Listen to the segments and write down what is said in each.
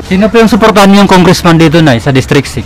Sino po yung suportahan niyong congressman dito na sa District 6?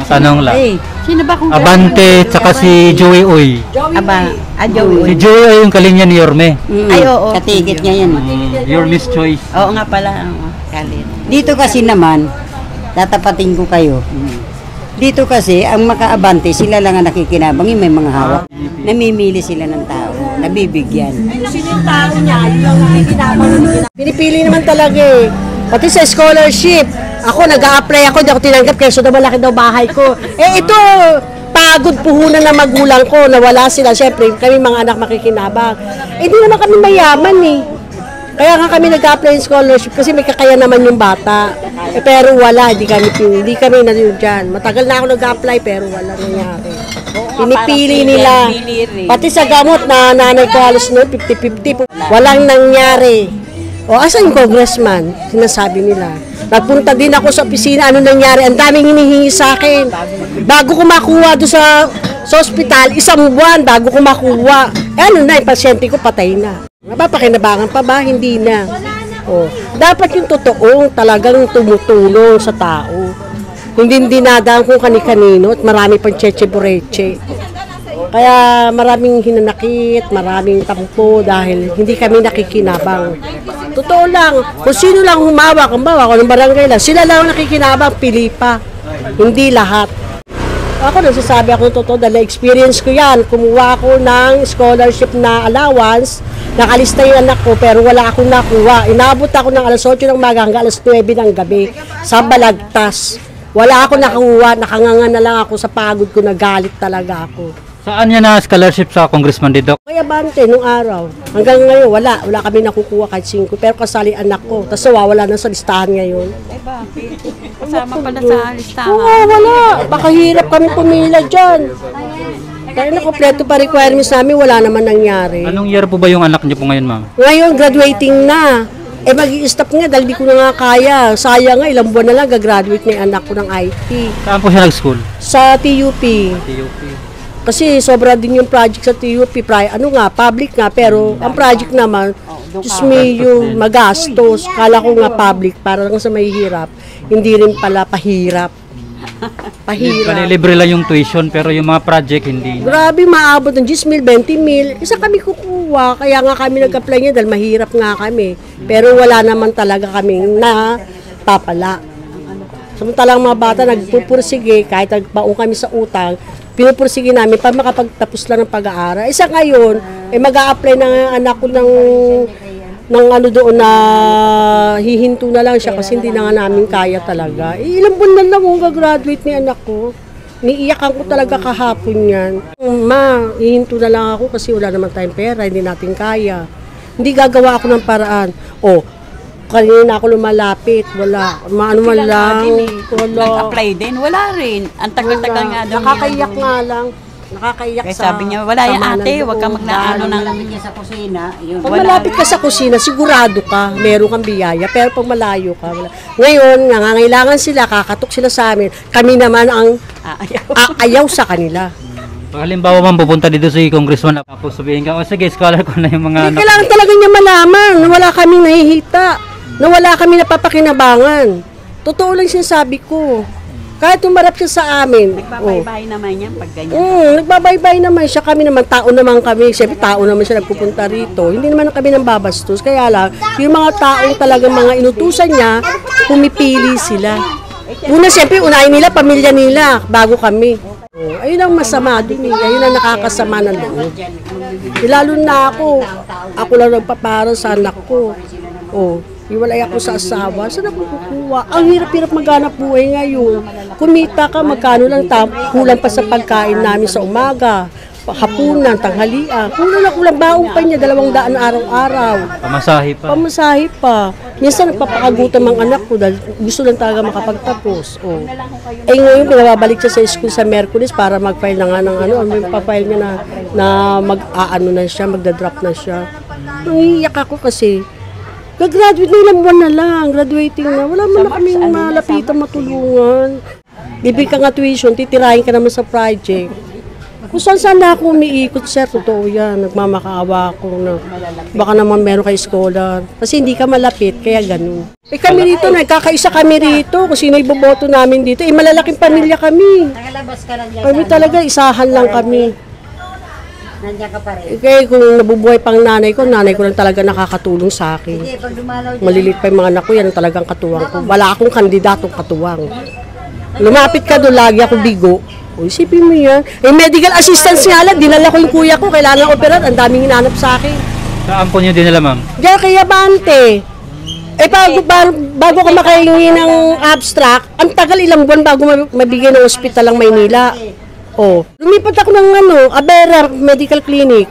Matanong lang. Ay, sino ba kung Abante, tsaka si Joey Oy. Joey. Si Joey Oy yung kalinya ni Yorme. Ay, oo. Katigit niya yan. Yorme's choice. Oo nga pala. Kalit. Dito kasi naman, tatapatin ko kayo. Dito kasi, ang makaabante, sila lang ang nakikinabang, yung may mga hawak. Namimili sila ng tao, nabibigyan. Sino yung tao niya, yun ang nakikinabang. Pinipili naman talaga eh. Pati sa scholarship, ako nag-a-apply ako, di ako tinanggap kasi daw malaki daw bahay ko. Eh ito, pagod puhunan ng magulang ko, nawala sila. Siyempre, kami mga anak makikinabang. Hindi naman kami mayaman eh. Kaya nga kami nag-apply ng scholarship kasi may kakaya naman yung bata. Eh, pero wala, hindi kami na dyan. Matagal na ako nag-apply pero wala nangyari. Pinipili nila. Pati sa gamot na nanay ko halos no, 50-50. Walang nangyari. O, asan yung congressman? Sinasabi nila. Nagpunta din ako sa opisina, ano nangyari? Ang daming hinihingi sa akin. Bago ko makuha doon sa ospital, 1 buwan bago ko makuha. Eh, ano na, yung pasyente ko patay na. Mapapakinabangan pa ba? Hindi na. O, dapat yung totoong talagang tumutulong sa tao. Hindi dinadaan kung kani-kanino at marami pang cheche-bureche. Kaya maraming hinanakit, maraming tampo dahil hindi kami nakikinabang. Totoo lang, kung sino lang humawak, ang bawa ko ng barangay lang, sila lang nakikinabang, pili pa. Hindi lahat. Ako nagsasabi ako ng totoo dahil experience ko yan. Kumuha ako ng scholarship na allowance, nakalista yung anak ko pero wala akong nakuha. Inabot ako ng alas 8 ng umaga hanggang alas 9 ng gabi sa Balagtas. Wala ako nakuha, nakanganga na lang ako sa pagod ko, nagalit talaga ako. Saan niya na scholarship sa congressman dito? Kaya bante, nung araw, hanggang ngayon, wala kami nakukuha kahit 5, pero kasali anak ko, tapos wala na sa listahan ngayon. Ay, bakit? Kasama pala sa listahan. Oo, wala. Pakahirap kami pumila dyan. Kaya na kompleto pa requirements namin, wala naman nangyari. Anong year po ba yung anak niyo po ngayon, ma'am? Ngayon, graduating na. Eh, mag-i-stop nga dahil di ko na nga kaya. Sayang nga, ilang buwan na lang, gagraduate na yung anak ko ng IT. Saan po siya nag-school? Sa TUP. TUP. Kasi sobra din yung project sa TUP, ano nga, public nga, pero ang project naman, just me yung magastos. Kala ko nga public, para lang sa mahihirap. Hindi rin pala pahirap. Pahirap. Libre lang yung tuition, pero yung mga project hindi. Grabe, maabot ng 10,000, 20,000. Isa kami kukuha, kaya nga kami nag-apply niya dahil mahirap nga kami. Pero wala naman talaga kaming napapala. Samantalang mga bata nagpupursige, kahit nagbaong kami sa utang, pinupursige namin para makapagtapos lang ng pag-aaral. Isa ngayon, mag-a-apply ng anak ko ng ano doon na hihinto na lang siya kasi hindi na nga namin kaya talaga. Ilang buwan na lang kung gagraduate ni anak ko. Niiyakan ko talaga kahapon yan. Ma, hihinto na lang ako kasi wala naman tayong pera, hindi natin kaya. Hindi gagawa ako ng paraan. Kanina ako lumalapit, wala. Ano man lang. Nag-apply din, wala rin. Ang tagal-tagal nga daw. Nakakaiyak nga lang. Nakakaiyak Kaya sa... sabi niya, wala yan ate, huwag kang magnaano ng... Malapit ka sa kusina, yun. Pag malapit ka sa kusina, sigurado ka, meron kang biyaya. Pero pag malayo ka, wala. Ngayon, nangangailangan sila, kakatok sila sa amin. Kami naman ang aayaw sa kanila. Pag halimbawa man pupunta dito si congressman, tapos sabihin ka, sige, scholar ko na yung mga... Hindi kailangan talaga niya malaman na wala kaming nahihita. Na wala kami napapakinabangan. Totoo lang sinasabi ko. Kahit umarap siya sa amin. Nagbabaybay naman yan pag ganyan. Nagbabaybay naman siya. Kami naman, tao naman kami. Siyempre, tao naman siya nagpupunta rito. Hindi naman kami nang babastos. Kaya lang, yung mga taong talagang mga inutusan niya, pumipili sila. Una, siyempre, unahin nila, pamilya nila, bago kami. Ayun ang masama doon. Ayun ang nakakasama ng doon. Lalo na ako. Ako lang nagpapara sa anak ko. Iwalay ako sa asawa, saan ako kukuha? Ang hirap-hirap maghanap buhay ngayon. Kumita ka, magkano lang kulang pa sa pagkain namin sa umaga, hapunan, tanghalian. Kulang baong pa niya, 200 araw-araw. Pamasahe pa. Pamasahe pa. Minsan nagpapakagutan ang anak ko dahil gusto lang talaga makapagtapos. Eh ngayon, pinababalik siya sa school sa Merkulis para mag-file na nga ng pa-file niya na mag-aano na siya, magda-drop na siya. Nangiiyak ako kasi, gagraduate na ilang buwan na lang, graduating na. Wala man na kaming malapitan matulungan. Bibig ka nga tuition, titirahin ka naman sa project. Kung saan na ako umiikot, sir, totoo yan. Nagmamakaawa ako na baka naman meron kay scholar. Kasi hindi ka malapit, kaya ganun. Eh kami rito, nagkakaisa kami rito. Kung sino iboboto namin dito, eh malalaking pamilya kami. Nakalabas ka lang dyan. Kami talaga, isahan lang kami. Nandiyan ka pa rin. Kaya kung nabubuhay pang nanay ko lang talaga nakakatulong sa akin. Hindi, pag dumalaw dyan. Malilit pa yung mga anak ko, yan ang talagang katuwang ko. Wala akong kandidatong katuwang. Lumapit ka doon, lagi ako bigo. O, isipin mo yan. Eh, medical assistance nga lang, dinala ko yung kuya ko, kailangan operat, ang daming hinanap sa akin. Saan po niyo dinala, ma'am? Diyan kay Abante. Eh, bago ko makahingi ng abstract, ang tagal ilang buwan bago mabigay ng ospital ang Maynila. Oh, lumipat ako ng Abera Medical Clinic.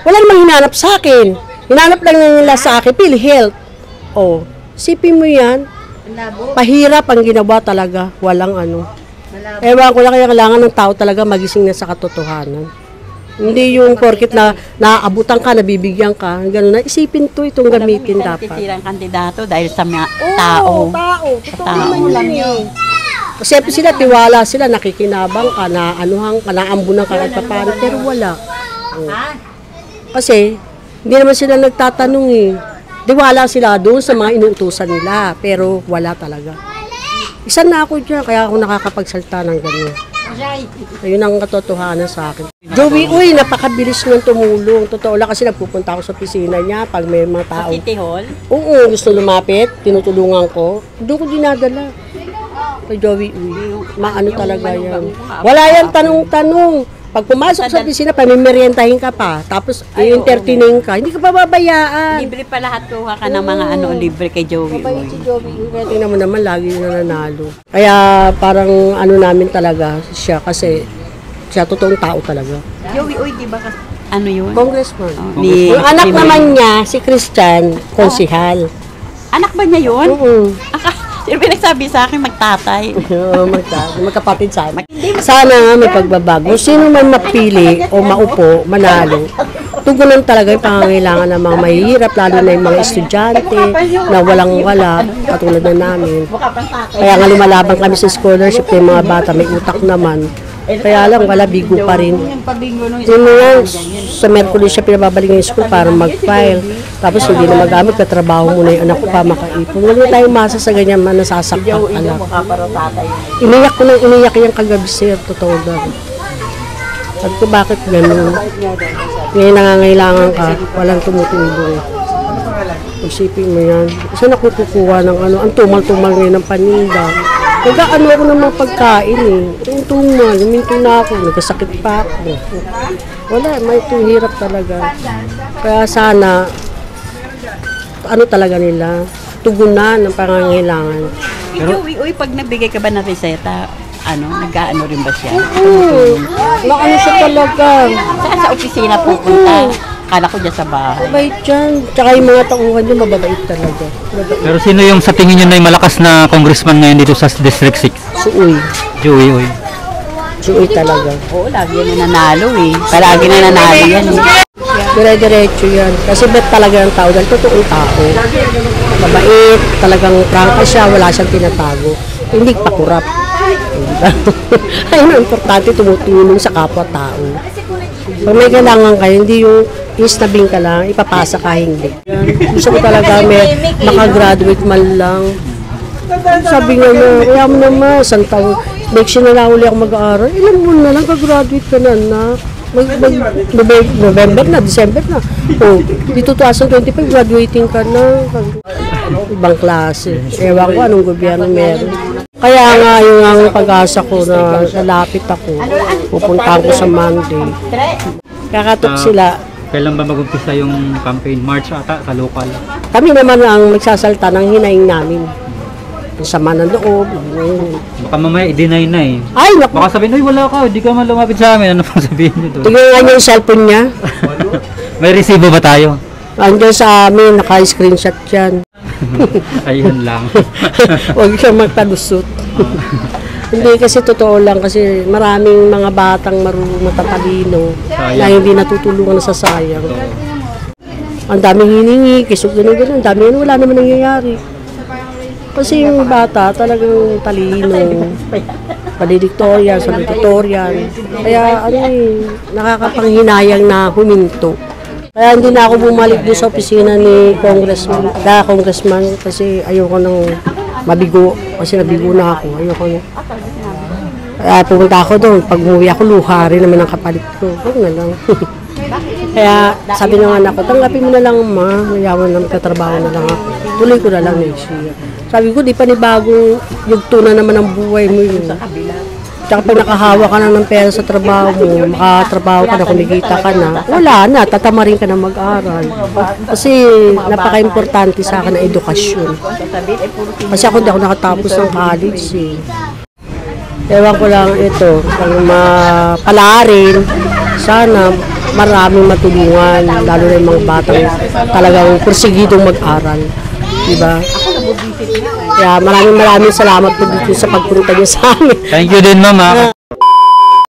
Wala namang hinanap sa akin. Hinanap lang nila sa akin, PhilHealth. Oh, isipin mo yan. Pahirap ang ginawa talaga, walang Ewan ko lang, kaya kailangan ng tao talaga magising na sa katotohanan. Hindi yung porket na naaabutan ka, nabibigyan ka, gano'n na. Isipin to, itong gamitin dapat. Titirang kandidato dahil sa mga tao. Tao. Totoo Tao. naman yun. Kasi sila, tiwala sila, nakikinabang ka, naanuhan ka, naambunan ka at paano, pero wala. Kasi, hindi naman sila nagtatanong eh. Tiwala sila doon sa mga inuutusan nila, pero wala talaga. Isa na ako dyan, kaya ako nakakapagsalta ng ganyan. Ayun ang katotohanan sa akin. Joey, napakabilis niyang tumulong. Totoo lang kasi nagpupunta ako sa opisina niya pag may mga tao. City Hall? Oo, gusto lumapit, tinutulungan ko. Doon ko dinadala. Kay Joey, maano talaga yan. Wala yan tanong-tanong. Pag pumasok sa opisina, pamimerientahin ka pa. Tapos, i-entertaining ka. Hindi ka pa babayaan. Libre pa lahat, kuha ka ng mga libre kay Joey. Mabait si Joey. Kaya tingnan mo naman, lagi yung nananalo. Kaya parang namin talaga siya kasi siya totoong tao talaga. Joey, di ba yun? Congressman. Ni- Yung anak ni- naman niya, si Christian, konsihal. Anak ba niya yun? Oo. Sino pinagsabi sa akin magtatay? Magkapatid sana. Sana nga may pagbabago. Sino man mapili o maupo, manalo, tugunan talaga yung pangangailangan ng mga mahihirap, lalo na yung mga estudyante na walang-wala, katulad na namin. Kaya nga lumalaban kami sa scholarship ng mga bata, may utak naman. Kaya lang, wala, bigo pa rin. Yun nga, sa Mercury siya pinababalik ng school para mag-file. Tapos hindi na magamit, katrabaho muna yung anak ko pa makaipon. Wala tayong masa sa ganyan, nasasaktan anak. Iniyak ko nang iniyak yung kagabi, sir, totoo lang. Sabi ko, bakit gano'n? Ngayon nangangailangan ka, walang tumutulong. Isipin mo yan. Saan ako kukuha ng ang tumal-tumal ngayon ng paninda? Nag-ano ako ng mga pagkain eh. Yung tumal, huminto na ako, nagkasakit pa ako. Wala, may hirap talaga. Kaya sana, talaga nila, tugunan ng pangangailangan. Joey, pag nagbigay ka ba ng reseta, nag-ano rin ba siya? Maano siya talaga. Saan sa opisina pupunta? Kala ko dyan sa bahay. Mabait dyan. Tsaka yung mga tauhan niya, mababait talaga. Mabait. Pero sino yung sa tingin niyo na yung malakas na congressman ngayon dito sa District 6? Suoy. Joey. Suoy talaga. Oo, lagi yan nanalo eh. Palagi na nanalo yan eh. Dire-diretso yan. Kasi bet talaga ng tao dahil totoong tao. Mabait, talagang prangka siya, wala siyang tinatago. Hindi pa kurap. Ayun ang importante, tumutulong sa kapwa-tao. Pag may kailangan kayo, hindi yung isnabing ka lang, ipapasa ka hindi. Gusto ko talaga makagraduate man lang. Sabi nga niya, kaya mo naman, isang taon, next year na lang uli ako mag-aaral. Ilang buwan na lang, kagraduate ka na. November na, December na. O, dito 2025, graduating ka na. Ibang klase. Ewan ko anong gobyerno meron. Kaya nga yung ang pag-asa ko na lalapit ako, pupunta ko sa Monday. Kakatok sila. Kailan ba mag-umpisa yung campaign? March ata sa local. Kami naman ang magsasalta ng hinaing namin. Sama ng loob. Baka mamaya i-deny na eh. Ay, naku. Baka sabihin, wala ka, hindi ka man lumapit sa amin. Ano pang sabihin nyo doon? Tingnan nga niya yung cellphone niya. May resibo ba tayo? Andiyan sa amin, naka-screenshot yan. Ayun lang. Huwag siya magpalusot. Hindi kasi totoo lang kasi maraming mga batang matatalino na hindi natutulungan sa sayang. Ang daming hiningi, kisog gano'n, ang daming wala naman nangyayari. Kasi yung bata talagang talino, valedictorian, salutatorian. Kaya ano nakakapanghinayang na huminto. Kaya hindi na ako bumalik doon sa opisina ni congressman kasi ayoko nang mabigo. Kasi nabigo na ako. Ayoko na. Kaya pumunta ako doon. Pag umuwi ako, luhari naman ang kapalit ko. Huwag na lang. Kaya sabi ng anak ko, tanggapin mo na lang ma. Mayaman na magtatrabaho na lang ako. Tuloy ko na lang next year. Sabi ko, di pa ni bagong yugto na naman ang buhay mo yun. Tsaka pag nakahawa ka na ng pera sa trabaho mo, makatrabaho ka na, kumikita ka na, wala na, tatamarin ka na mag-aral. Kasi napaka-importante sa akin ang edukasyon. Kasi ako di ako nakatapos ng college eh. Ewan ko lang ito, kung mapalarin, sana maraming matulungan, lalo na yung mga batang talagang porsigidong mag-aral. Diba? Kaya maraming salamat po dito sa pagpunta niyo sa amin. Thank you din, ma'am.